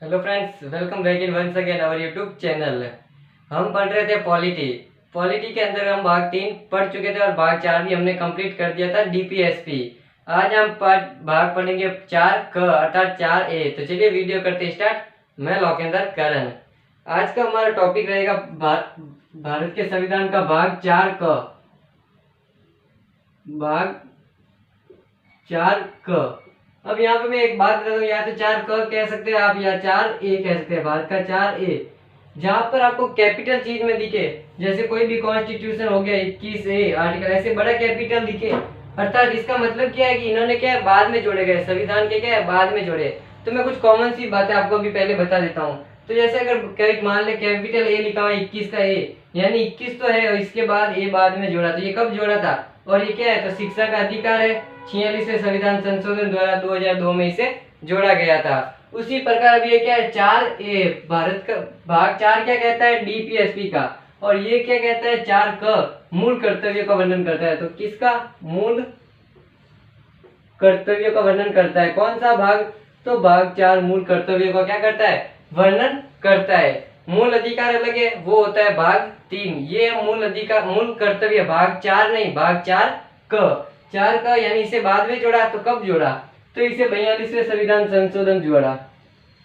Hello friends, welcome back in once again our YouTube channel. हम पढ़ रहे थे पॉलिटी। पॉलिटी के अंदर हम भाग 3 पढ़ चुके थे और भाग 4 भी हमने कंप्लीट कर दिया था डीपीएसपी। आज हम भाग पढ़ेंगे 4 क अर्थात 4A। तो चलिए वीडियो करते स्टार्ट। मैं लोकेंद्र करण। आज का हमारा टॉपिक रहेगा भारत के संविधान का भाग 4 क। भाग 4 क। अब यहाँ पे मैं एक बात बता दूं, या तो 4 क कह सकते हैं आप या 4A कह सकते हैं। भारत का 4A जहां पर आपको कैपिटल चीज में दिखे, जैसे कोई भी कॉन्स्टिट्यूशन हो गया 21A आर्टिकल, ऐसे बड़ा कैपिटल दिखे, अर्थात इसका मतलब क्या है कि इन्होंने क्या है बाद में जोड़े गए, संविधान के क्या है बाद में जोड़े। तो मैं कुछ कॉमन सी बातें आपको भी पहले बता देता हूँ। तो जैसे अगर मान ले कैपिटल A लिखा हुआ 21 का A, यानी 21 तो है और इसके बाद A बाद में जोड़ा, तो ये कब जोड़ा था और ये क्या है, तो शिक्षा का अधिकार है। 46वें संविधान संशोधन द्वारा 2002 में इसे जोड़ा गया था। उसी प्रकार अब ये क्या है 4A, भारत का भाग 4 क्या कहता है डीपीएसपी का, और ये क्या कहता है 4 क मूल कर्तव्य का वर्णन करता है। तो किसका मूल कर्तव्य का वर्णन करता है, कौन सा भाग, तो भाग 4 मूल कर्तव्य का क्या करता है वर्णन करता है। मूल अधिकार अलग है, वो होता है भाग 3। ये मूल अधिकार मूल कर्तव्य भाग 4 नहीं, भाग 4 क। 4 का यानी इसे बाद में जोड़ा, तो कब जोड़ा, तो इसे 42वें संविधान संशोधन जोड़ा,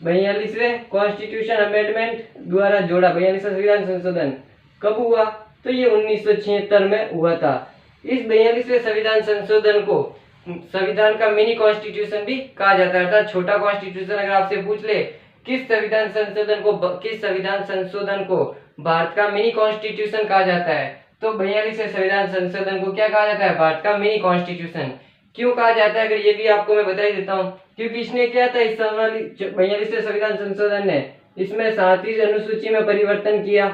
42वें कॉन्स्टिट्यूशन अमेंडमेंट द्वारा जोड़ा। 42वां संविधान संशोधन कब हुआ, तो ये 1976 में हुआ था। इस 42वें संविधान संशोधन को संविधान का मिनी कॉन्स्टिट्यूशन भी कहा जाता है, अर्थात छोटा कॉन्स्टिट्यूशन। अगर आपसे पूछ ले किस संविधान संशोधन को भारत का मिनी कॉन्स्टिट्यूशन कहा जाता है, तो 42वें संविधान संशोधन को क्या कहा जाता है, भारत का मिनी कॉन्स्टिट्यूशन। क्यों कहा जाता है, अगर ये भी आपको मैं बता ही देता हूँ। क्योंकि इसने क्या था, इस 42वें संविधान संशोधन ने इसमें 37वीं अनुसूची में परिवर्तन किया।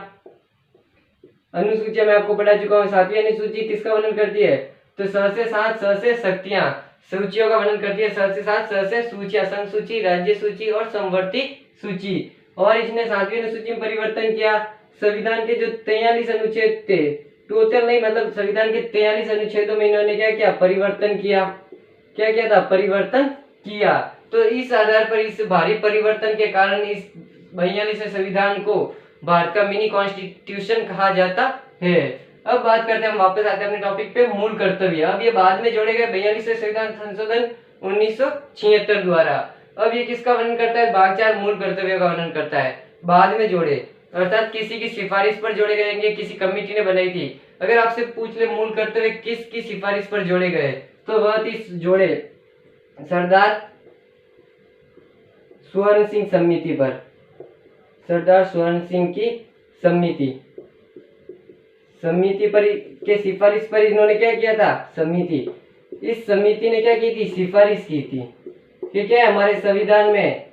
अनुसूची में आपको पढ़ा चुका हूँ। 7वीं अनुसूची किसका वर्णन करती है, तो स से 7 स से शक्तियां, सूचियों का वर्णन करती है। स से 7 स से सूचियां, संघ सूची, राज्य सूची और समवर्ती सूची। और इसने 7वीं अनुसूची में परिवर्तन किया। संविधान के जो 43 अनुच्छेद थे, टोटल नहीं मतलब संविधान के 43 अनुच्छेदों में इन्होंने क्या किया, परिवर्तन किया। क्या किया था, परिवर्तन किया। तो इस आधार पर, इस भारी परिवर्तन के कारण इस 42वें संविधान को भारत का मिनी कॉन्स्टिट्यूशन कहा जाता है। अब बात करते हैं, हम वापस आते हैं अपने टॉपिक पे, मूल कर्तव्य। अब ये बाद में जोड़े गए 42वें संविधान संशोधन 1976 द्वारा। अब ये किसका वर्णन करता है, भाग 4 मूल कर्तव्य का वर्णन करता है। बाद में जोड़े अर्थात किसी की सिफारिश पर जोड़े गए, किसी कमेटी ने बनाई थी। अगर आपसे पूछ ले मूल कर्तव्य किसकी सिफारिश पर जोड़े गए, तो वह थी जोड़े सरदार स्वर्ण सिंह समिति पर, सरदार स्वर्ण सिंह की समिति पर के सिफारिश पर इन्होंने क्या किया था, इस समिति ने क्या की थी, सिफारिश की थी कि क्या हमारे संविधान में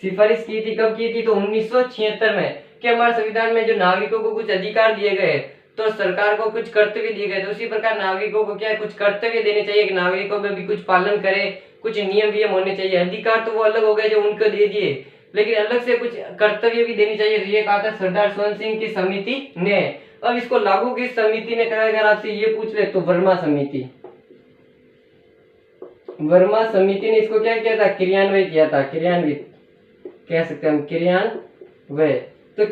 सिफारिश की थी। कब की थी, तो 1976 में, कि हमारे संविधान में जो नागरिकों को कुछ अधिकार दिए गए, तो सरकार को कुछ कर्तव्य दिए गए, तो उसी प्रकार नागरिकों को क्या है, कुछ कर्तव्य देने चाहिए कि नागरिकों में भी कुछ पालन करे, कुछ नियम वियम होने चाहिए। अधिकार तो वो अलग हो गए जो उनको दे दिए, लेकिन अलग से कुछ कर्तव्य भी देनी चाहिए। ये कहा था सरदार स्वर्ण सिंह की समिति ने। अब इसको लागू किस समिति ने करा, अगर आपसे ये पूछ ले तो वर्मा समिति ने इसको क्या किया था, क्रियान्वित किया था। क्रियान्वित कह सकते हैं हम, क्रियान्वय। तो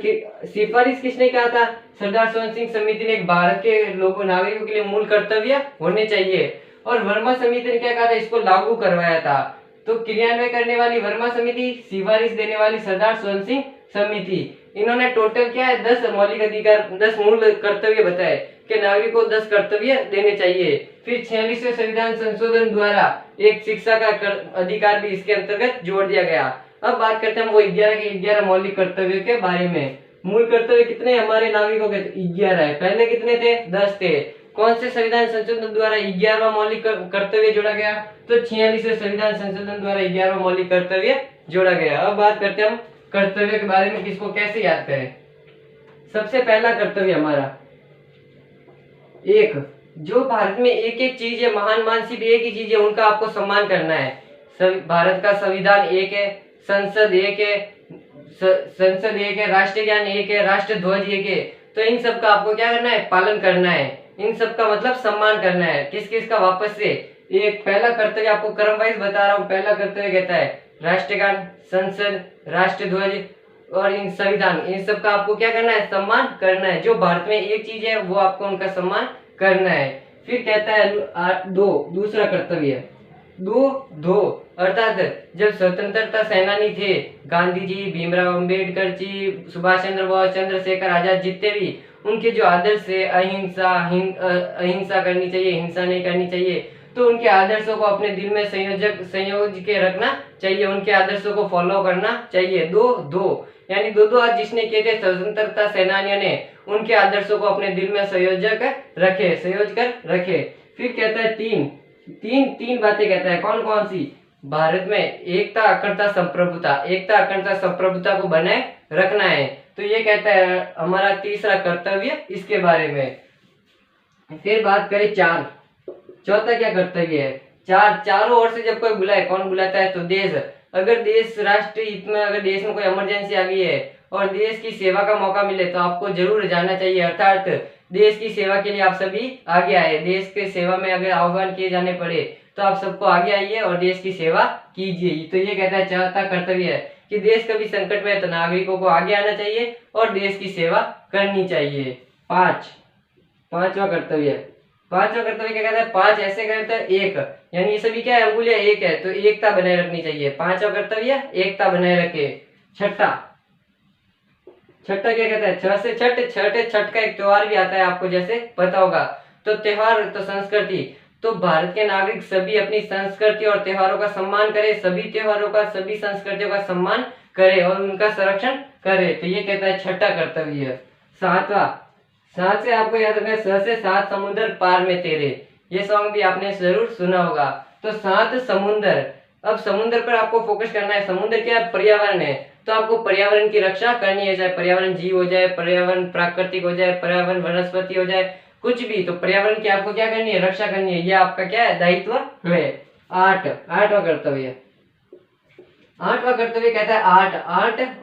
सिफारिश किसने कहा था, सरदार स्वर्ण सिंह समिति ने, भारत के लोगों नागरिकों के लिए मूल कर्तव्य होने चाहिए। और वर्मा समिति ने क्या कहा था, इसको लागू करवाया था। तो क्रियान्वय करने वाली वर्मा समिति, सिफारिश देने वाली सरदार स्वर्ण सिंह समिति। इन्होंने टोटल क्या है 10 मौलिक अधिकार, 10 मूल कर्तव्य बताए कि नागरिकों को 10 कर्तव्य देने चाहिए। फिर 46वें संविधान संशोधन द्वारा एक शिक्षा का अधिकार भी इसके अंतर्गत जोड़ दिया गया। अब बात करते हैं हम वो 11 के 11 मौलिक कर्तव्यों के बारे में। मूल कर्तव्य कितने हमारे नागरिकों के, 11 है। पहले कितने थे, 10 थे। कौन से संविधान संशोधन द्वारा 11वां मौलिक कर्तव्य जोड़ा गया, तो 46वें संविधान संशोधन द्वारा 11वां मौलिक कर्तव्य जोड़ा गया। अब बात करते हैं हम कर्तव्य के बारे में, किसको कैसे याद करें। सबसे पहला कर्तव्य हमारा एक, जो भारत में एक एक चीज है, महान सिर्फ एक ही चीज है, उनका आपको सम्मान करना है। भारत का संविधान एक है, संसद एक है, राष्ट्रीय ज्ञान एक है, राष्ट्र ध्वज एक है। तो इन सब का आपको क्या करना है, पालन करना है। इन सब का मतलब सम्मान करना है। किस किस का, वापस से एक पहला कर्तव्य आपको क्रम वाइज बता रहा हूँ। पहला कर्तव्य कहता है राष्ट्रगान, संसद, राष्ट्रध्वज और इन संविधान, इन सब का आपको क्या करना है, सम्मान करना है। जो भारत में एक चीज है वो आपको उनका सम्मान करना है। फिर कहता है दूसरा कर्तव्य, दो अर्थात जब स्वतंत्रता सेनानी थे गांधी जी, भीमराव अंबेडकर जी, सुभाष चंद्र बोस, चंद्रशेखर आजाद, जितने भी उनके जो आदर्श है, अहिंसा करनी चाहिए, हिंसा नहीं करनी चाहिए, तो उनके आदर्शों को अपने दिल में संयोज के रखना चाहिए, उनके आदर्शों को फॉलो करना चाहिए। दो यानी दो आज जिसने किए थे स्वतंत्रता सेनानियों ने, उनके आदर्शों को अपने दिल में संयोज कर रखे। फिर कहता है तीन बातें कहता है, कौन कौन सी, भारत में एकता अखंडता संप्रभुता को बनाए रखना है। तो ये कहता है हमारा तीसरा कर्तव्य इसके बारे में। फिर बात करें चौथा क्या कर्तव्य है। चारों ओर से जब कोई बुलाए, कौन बुलाता है, तो देश। अगर देश राष्ट्र हित में, अगर देश में कोई इमरजेंसी आ गई है और देश की सेवा का मौका मिले तो आपको जरूर जाना चाहिए, अर्थात देश की सेवा के लिए आप सभी आगे आए। देश के सेवा में अगर आह्वान किए जाने पड़े तो आप सबको आगे आइए और देश की सेवा कीजिए। तो ये कहता है चौथा कर्तव्य है कि देश कभी संकट में है तो नागरिकों को आगे आना चाहिए और देश की सेवा करनी चाहिए। पांचवा कर्तव्य क्या कहता है, 5 ऐसे कहता है एक, यानी ये सभी क्या है, अंगुलियां एक है, तो एकता बनाए रखनी चाहिए। पांचवा कर्तव्य एकता बनाए रखे। छठा क्या कहता है, छठ का एक त्योहार भी आता है, आपको जैसे पता होगा। तो त्योहार तो संस्कृति, तो भारत के नागरिक सभी अपनी संस्कृति और त्योहारों का सम्मान करें, सभी त्योहारों का, सभी संस्कृतियों का सम्मान करें और उनका संरक्षण करें। तो ये कहता है छठा कर्तव्य। सात से आपको याद रखना है, 6 से 7 समुद्र पार में तेरे, ये सॉन्ग भी आपने जरूर सुना होगा। तो 7 समुद्र, अब समुद्र पर आपको फोकस करना है। समुद्र क्या है, पर्यावरण है, तो आपको पर्यावरण की रक्षा करनी है, चाहे पर्यावरण जीव हो जाए, पर्यावरण प्राकृतिक हो जाए, पर्यावरण वनस्पति हो जाए, कुछ भी, तो पर्यावरण की आपको क्या करनी है, रक्षा करनी है। ये आपका क्या है, दायित्व है। आठवां कर्तव्य कहता है आठ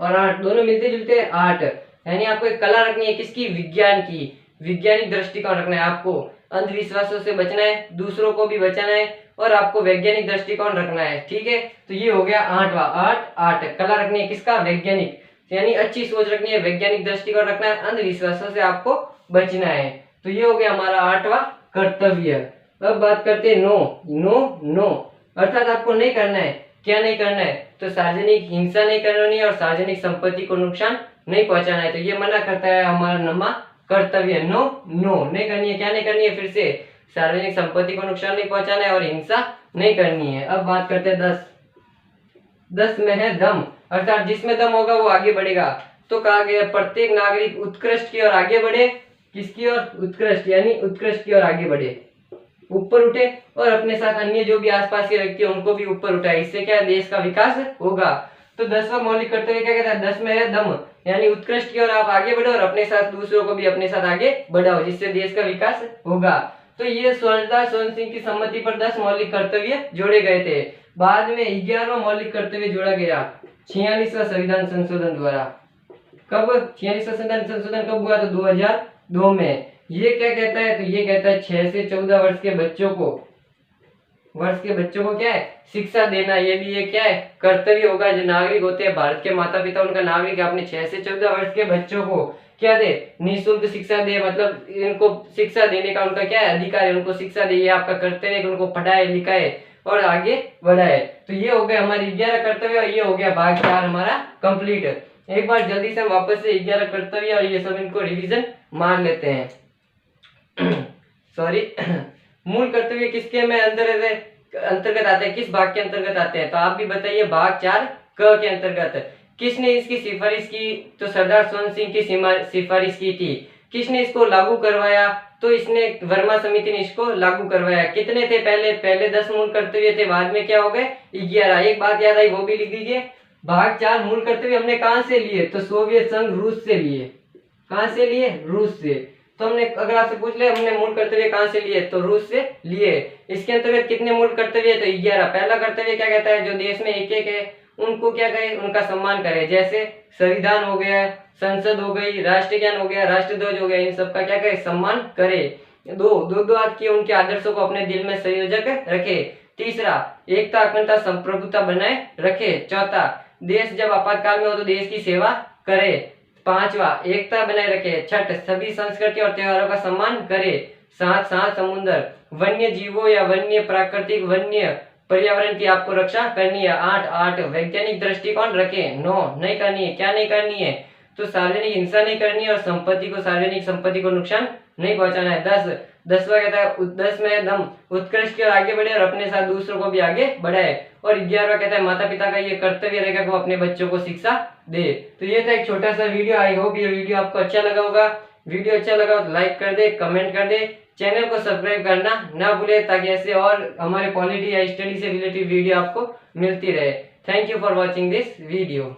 और आठ दोनों मिलते जुलते आठ, यानी आपको एक कला रखनी है, किसकी, विज्ञान की, वैज्ञानिक दृष्टिकोण रखना है। आपको अंधविश्वासों से बचना है, दूसरों को भी बचाना है और आपको वैज्ञानिक दृष्टिकोण रखना है, ठीक है। तो ये हो गया आठ कला रखनी है, किसका, वैज्ञानिक, यानी अच्छी सोच रखनी है, वैज्ञानिक दृष्टिकोण रखना है, अंधविश्वासों से आपको बचना है। तो ये हो गया हमारा 8वां कर्तव्य। अब बात करते हैं नो, अर्थात आपको नहीं करना है, क्या नहीं करना है, तो सार्वजनिक हिंसा नहीं करनी है और सार्वजनिक संपत्ति को नुकसान नहीं पहुंचाना है। तो ये मना करता है हमारा 9वां कर्तव्य, नो नहीं करनी है, क्या नहीं करनी है, फिर से सार्वजनिक संपत्ति को नुकसान नहीं पहुंचाना है और हिंसा नहीं करनी है। अब बात करते हैं 10 में है दम, अर्थात जिसमें दम होगा वो आगे बढ़ेगा। तो कहा गया प्रत्येक नागरिक उत्कृष्ट की ओर आगे बढ़े, किसकी ओर, उत्कृष्ट, यानी उत्कृष्ट की ओर आगे बढ़े, ऊपर उठे और अपने साथ अन्य जो भी आसपास के व्यक्ति हैं उनको भी ऊपर उठाए, इससे क्या देश का विकास होगा। तो 10वां मौलिक कर्तव्य क्या कहता है, 10 में है दम, यानी उत्कृष्ट की ओर आप आगे बढ़ो और अपने साथ दूसरों को भी अपने साथ आगे बढ़ाओ, जिससे देश का विकास होगा। तो ये सरदार सोहन सिंह की सम्मति पर 10 मौलिक कर्तव्य जोड़े गए थे। बाद में 11वां मौलिक कर्तव्य जोड़ा गया 46वां संविधान संशोधन द्वारा। कब 46वां संविधान संशोधन कब हुआ, तो 2002 में। ये क्या कहता है, तो ये कहता है 6 से 14 वर्ष के बच्चों को क्या है, शिक्षा देना। ये भी ये क्या है, कर्तव्य होगा। जो नागरिक होते हैं भारत के, माता पिता उनका नागरिक अपने 6 से 14 वर्ष के बच्चों को क्या दे, निःशुल्क शिक्षा दे, मतलब इनको शिक्षा देने का उनका क्या है, अधिकार है, उनको शिक्षा दे। ये आपका कर्तव्य है कि उनको पढ़ाए लिखाए और आगे बढ़ाए। तो ये हो गया हमारे 11 कर्तव्य और ये हो गया भाग 4 हमारा कंप्लीट। एक बार जल्दी से हम वापस से 11 कर्तव्य और ये सब इनको रिवीजन मार लेते हैं। सॉरी मूल कर्तव्य किसके में अंतर्गत आते हैं, किस भाग के अंतर्गत आते हैं, तो आप भी बताइए। भाग 4 क के अंतर्गत। किसने इसकी सिफारिश की, तो सरदार सोहन सिंह की सिफारिश की थी। किसने इसको लागू करवाया, तो इसने वर्मा समिति ने इसको लागू करवाया। कितने थे पहले 10 मूल कर्तव्य थे, बाद में क्या हो गए 11। एक बात याद आई वो भी लिख दीजिए। भाग 4 मूल कर्तव्य हमने कहां से लिए, तो सोवियत संघ रूस से लिए। कहां से लिए, रूस से। तो हमने अगर आपसे पूछ ले हमने मूल कर्तव्य कहां से लिए, तो रूस से लिए। इसके अंतर्गत कितने मूल कर्तव्य है, तो 11। पहला कर्तव्य क्या कहता है, जो देश में एक एक है उनको क्या कहे, उनका सम्मान करे। जैसे संविधान हो गया, संसद हो गई, राष्ट्रगान हो गया, राष्ट्रध्वज हो गया, इन सबका क्या करे, सम्मान करे। दो हाथ किए उनके आदर्शों को अपने दिल में संयोजक रखे। तीसरा, एकता अखंडता संप्रभुता बनाए रखे। चौथा, देश जब आपातकाल में हो तो देश की सेवा करे। पांचवा, एकता बनाए रखे। छठ, सभी संस्कृति और त्योहारों का सम्मान करे। सात, समुद्र वन्य जीवों या वन्य प्राकृतिक वन्य पर्यावरण की आपको रक्षा करनी है। आठ, वैज्ञानिक दृष्टिकोण रखे। 9, नहीं करनी है। क्या नहीं करनी है? तो सार्वजनिक हिंसा नहीं करनी है और सार्वजनिक संपत्ति को नुकसान नहीं पहुंचाना है। 10वां कहता है 10 में दम उत्कृष्ट की ओर आगे बढ़े और अपने साथ दूसरों को भी आगे बढ़ाए। और 11वां कहता है माता पिता का ये कर्तव्य रहेगा कि वो अपने बच्चों को शिक्षा दे। तो ये था एक छोटा सा वीडियो। आई होप ये वीडियो आपको अच्छा लगा होगा। वीडियो अच्छा लगा तो लाइक कर दे, कमेंट कर दे, चैनल को सब्सक्राइब करना ना भूले ताकि ऐसे और हमारे पॉलिटी या स्टडी से रिलेटेड वीडियो आपको मिलती रहे। Thank you for watching this video.